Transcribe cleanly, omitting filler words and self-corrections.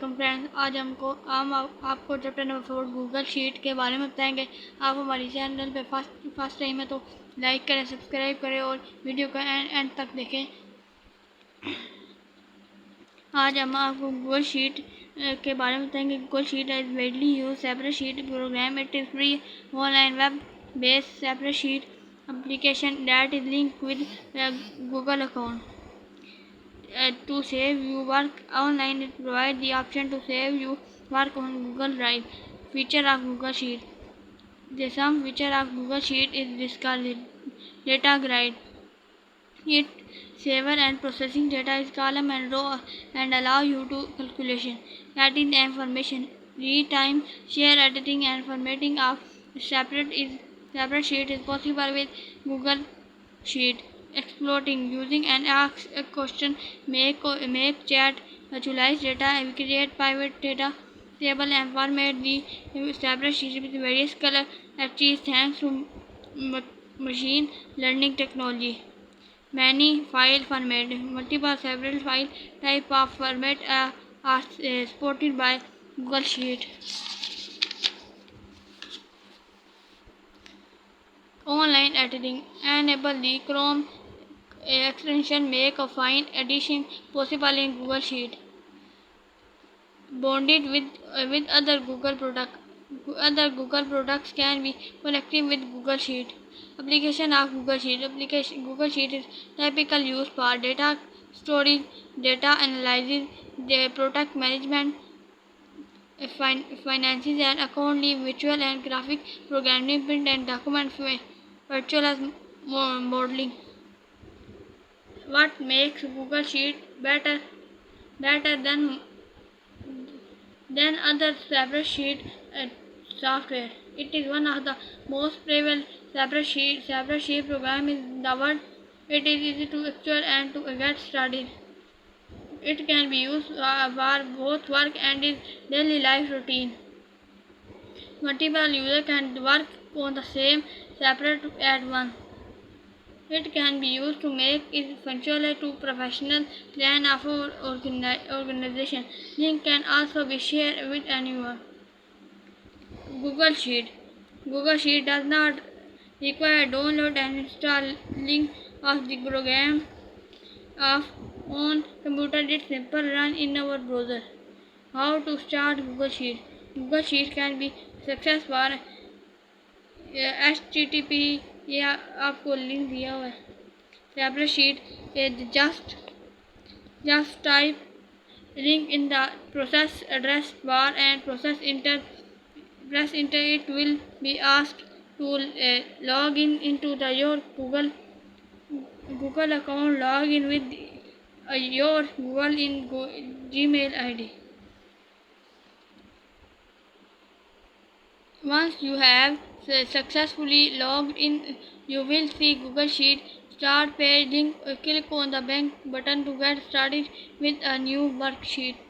Welcome friends. आज आपको chapter number 4 Google sheet के बारे में बताएंगे। आप हमारी चैनल पे फर्स्ट टाइम है तो लाइक करें, सब्सक्राइब करें और वीडियो को एंड तक देखें। आज हम आपको गूगल शीट के बारे में बताएंगे। Google sheet is widely use spreadsheet program. It is free online web based spreadsheet application that is linked with Google account. To save you work online, it provides the option to save you work on Google Drive. Feature of Google Sheet. The some feature of Google Sheet is discarded data grid. It saver and processing data is column and row and allow you to calculation, adding information, read time, share editing and formatting of separate sheet is possible with Google Sheet. Exploiting using and ask a question, make chat, visualize data, create private data table and format the separate sheet with various color achieved thanks to machine learning technology. Many file format, multiple several file type of format are supported by Google Sheet. Online editing. Enable the Chrome extension make a fine editing possible in Google Sheet. Bonded with other Google product. Other Google products can be connected with Google Sheet. Application of Google Sheet. Google Sheet is typical use for data storage, data analysis, product management, finances and accounting, visual and graphic programming, print and document virtual as modeling. What makes Google Sheet better than other separate sheet software? It is one of the most prevalent separate sheet programs in the world. It is easy to install and to get started. It can be used for both work and in daily life routine. Multiple users can work on the same separate at once. It can be used to make it functional to professional plan of organization. Link can also be shared with anyone. Google Sheet. Google Sheet does not require download and installing of the program of on computer. It's simple run in our browser. How to start Google Sheet? Google Sheet can be success for HTTP या आपको link दिया हुआ है। Separate sheet just type link in the process address bar and press enter. It will be asked to log in into your Google account. Log in with your Gmail ID. Once you have successfully logged in, you will see Google Sheet start page link. Click on the bank button to get started with a new worksheet.